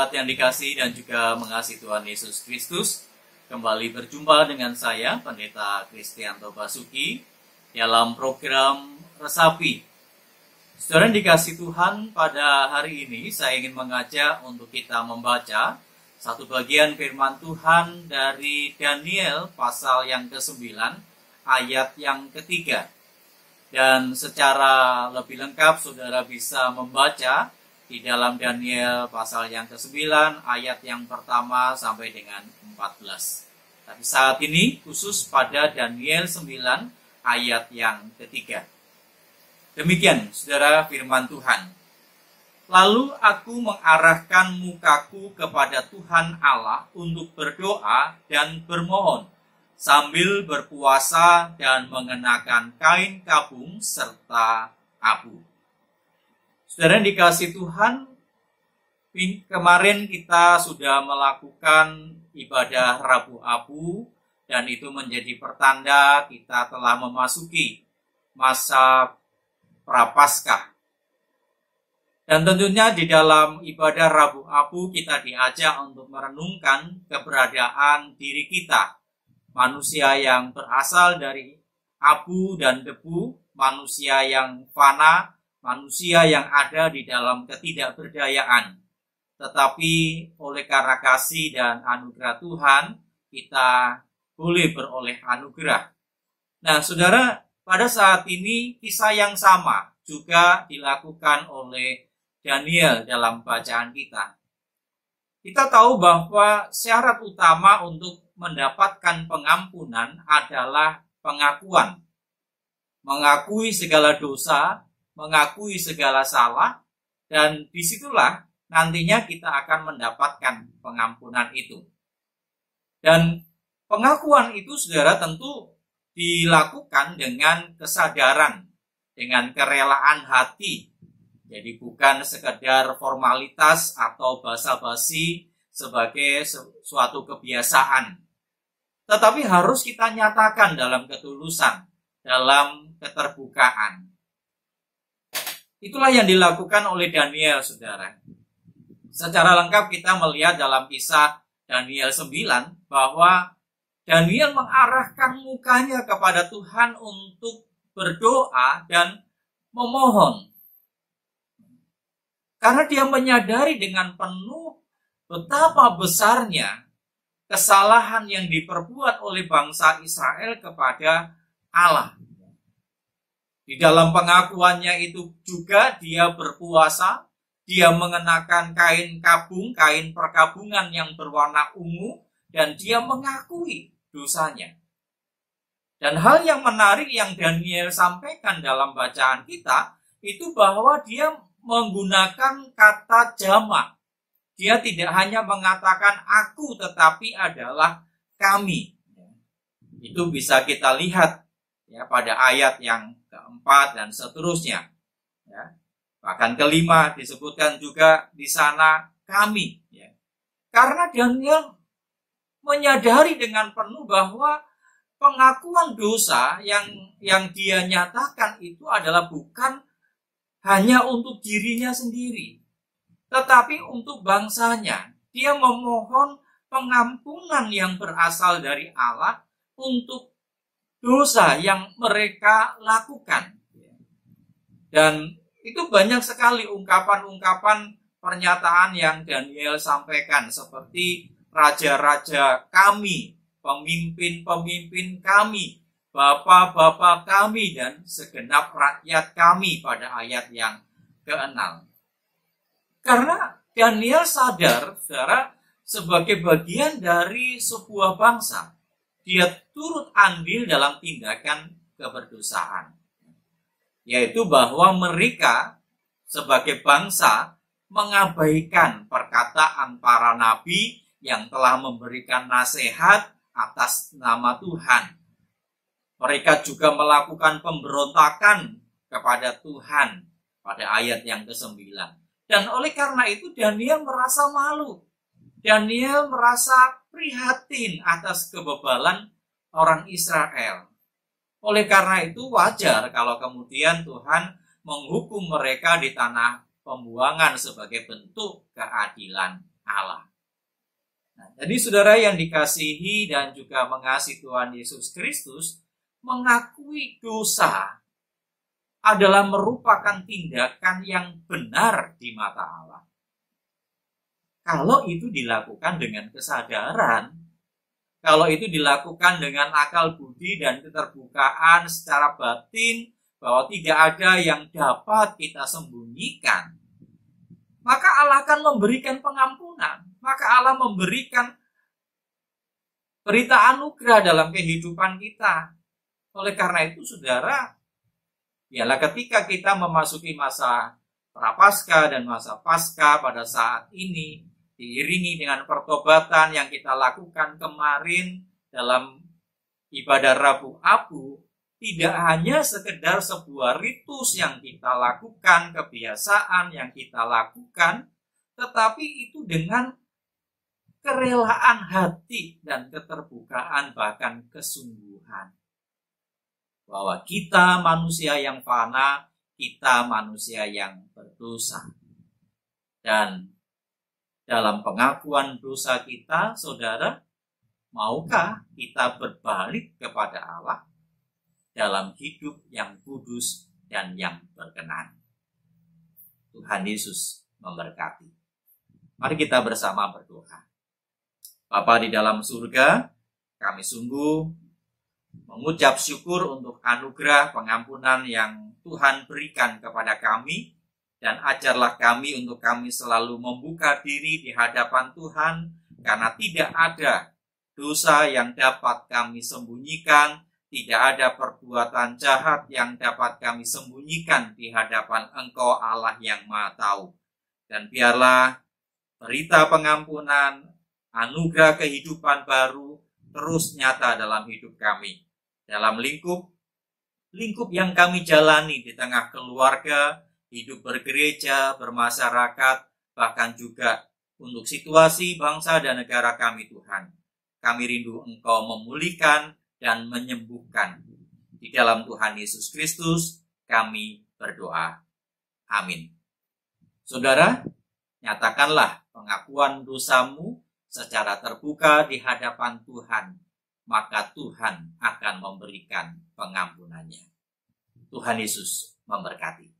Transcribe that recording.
Jemaat yang dikasihi dan juga mengasihi Tuhan Yesus Kristus, kembali berjumpa dengan saya, Pendeta Kristianto Basuki, dalam program Resapi. Saudara yang dikasihi Tuhan, pada hari ini saya ingin mengajak untuk kita membaca satu bagian firman Tuhan dari Daniel pasal yang ke-9, ayat yang ke-3. Dan secara lebih lengkap saudara bisa membaca di dalam Daniel pasal yang ke-9 ayat yang pertama sampai dengan 14. Tapi saat ini khusus pada Daniel 9 ayat yang ke-3. Demikian saudara firman Tuhan. Lalu aku mengarahkan mukaku kepada Tuhan Allah untuk berdoa dan bermohon, sambil berpuasa dan mengenakan kain kabung serta abu. Saudara yang dikasihi Tuhan, kemarin kita sudah melakukan ibadah Rabu Abu, dan itu menjadi pertanda kita telah memasuki masa Prapaskah. Dan tentunya di dalam ibadah Rabu Abu kita diajak untuk merenungkan keberadaan diri kita, manusia yang berasal dari abu dan debu, manusia yang fana, manusia yang ada di dalam ketidakberdayaan. Tetapi oleh karena kasih dan anugerah Tuhan, kita boleh beroleh anugerah. Nah, saudara, pada saat ini kisah yang sama juga dilakukan oleh Daniel dalam bacaan kita. Kita tahu bahwa syarat utama untuk mendapatkan pengampunan adalah pengakuan. Mengakui segala dosa, mengakui segala salah, dan disitulah nantinya kita akan mendapatkan pengampunan itu. Dan pengakuan itu saudara tentu dilakukan dengan kesadaran, dengan kerelaan hati. Jadi bukan sekedar formalitas atau basa-basi sebagai suatu kebiasaan. Tetapi harus kita nyatakan dalam ketulusan, dalam keterbukaan. Itulah yang dilakukan oleh Daniel, saudara. Secara lengkap kita melihat dalam kisah Daniel 9 bahwa Daniel mengarahkan mukanya kepada Tuhan untuk berdoa dan memohon. Karena dia menyadari dengan penuh betapa besarnya kesalahan yang diperbuat oleh bangsa Israel kepada Allah. Di dalam pengakuannya itu juga dia berpuasa, dia mengenakan kain kabung, kain perkabungan yang berwarna ungu, dan dia mengakui dosanya. Dan hal yang menarik yang Daniel sampaikan dalam bacaan kita, itu bahwa dia menggunakan kata jamak. Dia tidak hanya mengatakan aku, tetapi adalah kami. Itu bisa kita lihat ya pada ayat yang keempat dan seterusnya. Ya. Bahkan kelima disebutkan juga di sana kami. Ya. Karena Daniel menyadari dengan penuh bahwa pengakuan dosa yang dia nyatakan itu adalah bukan hanya untuk dirinya sendiri, tetapi untuk bangsanya. Dia memohon pengampunan yang berasal dari Allah untuk dosa yang mereka lakukan. Dan itu banyak sekali ungkapan-ungkapan pernyataan yang Daniel sampaikan, seperti raja-raja kami, pemimpin-pemimpin kami, bapak-bapak kami, dan segenap rakyat kami pada ayat yang ke-6. Karena Daniel sadar, saudara, sebagai bagian dari sebuah bangsa, dia turut andil dalam tindakan keberdosaan. Yaitu bahwa mereka sebagai bangsa mengabaikan perkataan para nabi yang telah memberikan nasihat atas nama Tuhan. Mereka juga melakukan pemberontakan kepada Tuhan pada ayat yang ke-9. Dan oleh karena itu Daniel merasa malu. Daniel merasa prihatin atas kebebalan orang Israel. Oleh karena itu wajar kalau kemudian Tuhan menghukum mereka di tanah pembuangan sebagai bentuk keadilan. Allah. Nah, jadi saudara yang dikasihi dan juga mengasihi Tuhan Yesus Kristus, mengakui dosa adalah merupakan tindakan yang benar di mata Allah. Kalau itu dilakukan dengan kesadaran, kalau itu dilakukan dengan akal budi dan keterbukaan secara batin, bahwa tidak ada yang dapat kita sembunyikan, maka Allah akan memberikan pengampunan. Maka Allah memberikan berita anugerah dalam kehidupan kita. Oleh karena itu, saudara, ialah ketika kita memasuki masa Prapaskah dan masa Paskah pada saat ini, diiringi dengan pertobatan yang kita lakukan kemarin dalam ibadah Rabu Abu, tidak hanya sekedar sebuah ritus yang kita lakukan, kebiasaan yang kita lakukan, tetapi itu dengan kerelaan hati dan keterbukaan, bahkan kesungguhan. Bahwa kita manusia yang fana, kita manusia yang berdosa. Dan dalam pengakuan dosa kita, saudara, maukah kita berbalik kepada Allah dalam hidup yang kudus dan yang berkenan? Tuhan Yesus memberkati. Mari kita bersama berdoa. Bapa di dalam surga, kami sungguh mengucap syukur untuk anugerah pengampunan yang Tuhan berikan kepada kami, dan ajarlah kami untuk kami selalu membuka diri di hadapan Tuhan, karena tidak ada dosa yang dapat kami sembunyikan, tidak ada perbuatan jahat yang dapat kami sembunyikan di hadapan Engkau Allah yang Maha Tahu. Dan biarlah berita pengampunan, anugerah kehidupan baru terus nyata dalam hidup kami. Dalam lingkup yang kami jalani di tengah keluarga, hidup bergereja, bermasyarakat, bahkan juga untuk situasi bangsa dan negara kami, Tuhan. Kami rindu Engkau memulihkan dan menyembuhkan. Di dalam Tuhan Yesus Kristus kami berdoa. Amin. Saudara, nyatakanlah pengakuan dosamu secara terbuka di hadapan Tuhan, maka Tuhan akan memberikan pengampunannya. Tuhan Yesus memberkati.